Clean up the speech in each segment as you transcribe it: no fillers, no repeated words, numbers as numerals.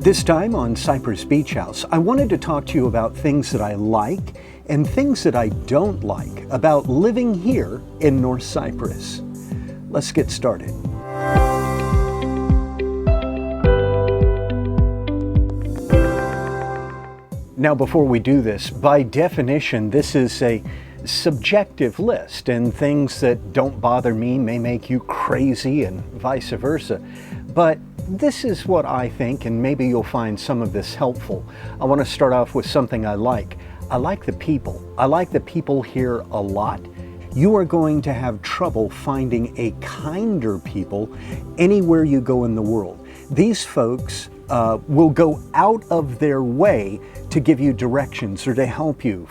This time on Cyprus Beach House, I wanted to talk to you about things that I like and things that I don't like about living here in North Cyprus. Let's get started. Now, before we do this, by definition, this is a subjective list, and things that don't bother me may make you crazy and vice versa. But this is what I think, and maybe you'll find some of this helpful. I want to start off with something I like. I like the people. I like the people here a lot. You are going to have trouble finding a kinder people anywhere you go in the world. These folks will go out of their way to give you directions or to help you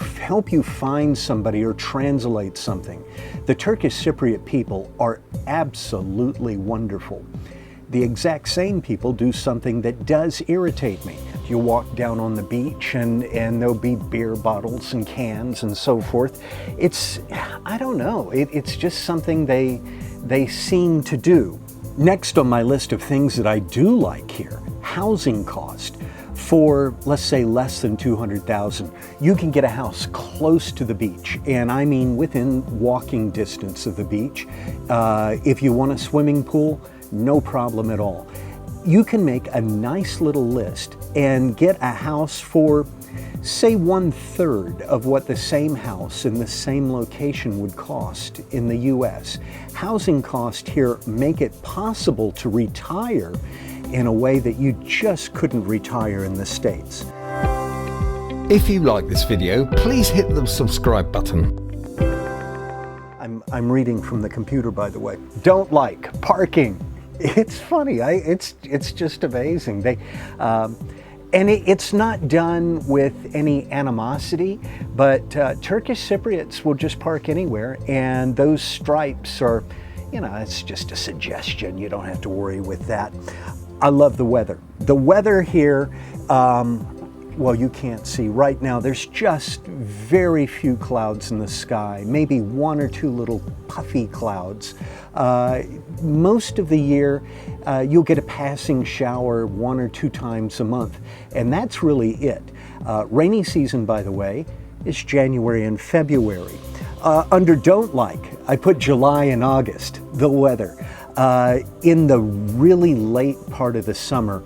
find somebody or translate something. The Turkish Cypriot people are absolutely wonderful. The exact same people do something that does irritate me. You walk down on the beach and there'll be beer bottles and cans and so forth. I don't know, it's just something they seem to do. Next on my list of things that I do like here, housing cost. For, let's say, less than 200,000, you can get a house close to the beach, and I mean within walking distance of the beach. If you want a swimming pool, no problem at all. You can make a nice little list and get a house for, say, 1/3 of what the same house in the same location would cost in the US. Housing costs here make it possible to retire in a way that you just couldn't retire in the States. If you like this video, please hit the subscribe button. I'm reading from the computer, by the way. Don't like parking. It's funny. It's just amazing. It's not done with any animosity, but Turkish Cypriots will just park anywhere, and those stripes are, it's just a suggestion. You don't have to worry with that. I love the weather. The weather here, well, you can't see right now. There's just very few clouds in the sky, maybe one or two little puffy clouds. Most of the year, you'll get a passing shower 1 or 2 times a month, and that's really it. Rainy season, by the way, is January and February. Under don't like, I put July and August, the weather. In the really late part of the summer,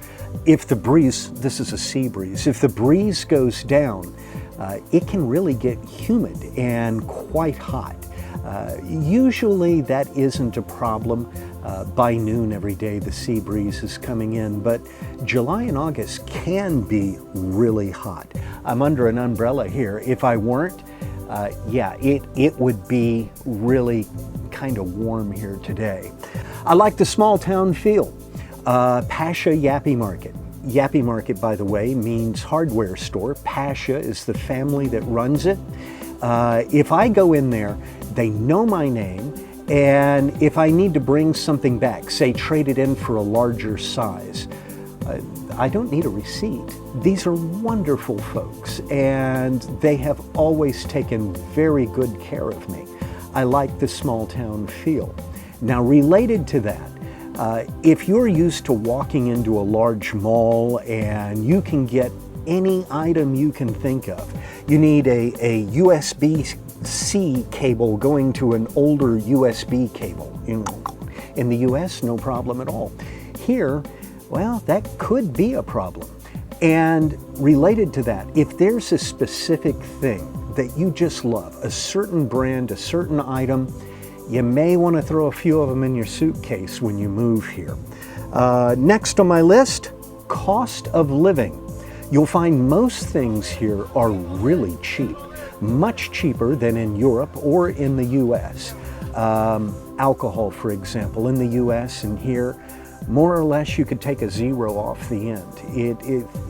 if the breeze, this is a sea breeze, if the breeze goes down, it can really get humid and quite hot. Usually that isn't a problem. By noon every day the sea breeze is coming in, but July and August can be really hot. I'm under an umbrella here. If I weren't, it would be really kind of warm here today. I like the small town feel. Pasha Yappy Market. Yappy Market, by the way, means hardware store. Pasha is the family that runs it. If I go in there, they know my name, and if I need to bring something back, say trade it in for a larger size, I don't need a receipt. These are wonderful folks, and they have always taken very good care of me. I like the small town feel. Now, related to that, if you're used to walking into a large mall and you can get any item you can think of, you need a USB-C cable going to an older USB cable. In the US, no problem at all. Here, well, that could be a problem. And related to that, if there's a specific thing that you just love, a certain brand, a certain item, you may want to throw a few of them in your suitcase when you move here. Next on my list, cost of living. You'll find most things here are really cheap, much cheaper than in Europe or in the US. Alcohol, for example, in the US and here, more or less you could take a zero off the end.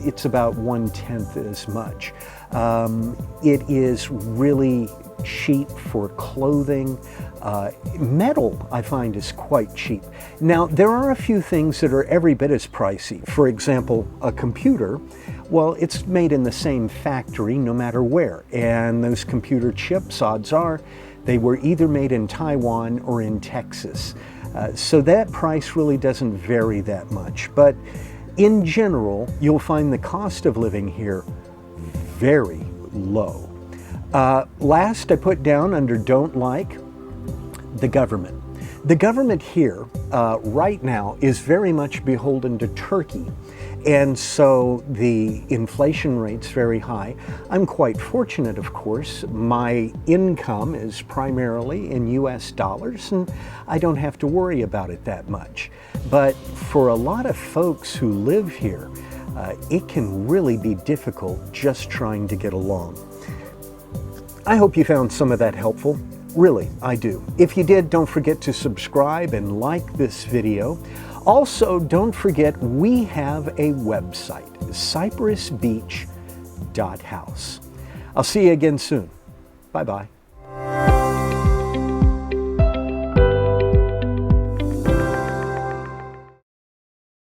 It's about 1/10 as much. It is really cheap for clothing. Metal, I find, is quite cheap. Now, there are a few things that are every bit as pricey. For example, a computer. Well, it's made in the same factory no matter where. And those computer chips, odds are, they were either made in Taiwan or in Texas. So that price really doesn't vary that much. But in general, you'll find the cost of living here very low. Last, I put down under don't like, the government. The government here right now is very much beholden to Turkey, and so the inflation rate's very high. I'm quite fortunate, of course. My income is primarily in US dollars, and I don't have to worry about it that much. But for a lot of folks who live here, it can really be difficult just trying to get along. I hope you found some of that helpful. Really, I do. If you did, don't forget to subscribe and like this video. Also, don't forget we have a website, cyprusbeach.house. I'll see you again soon. Bye-bye.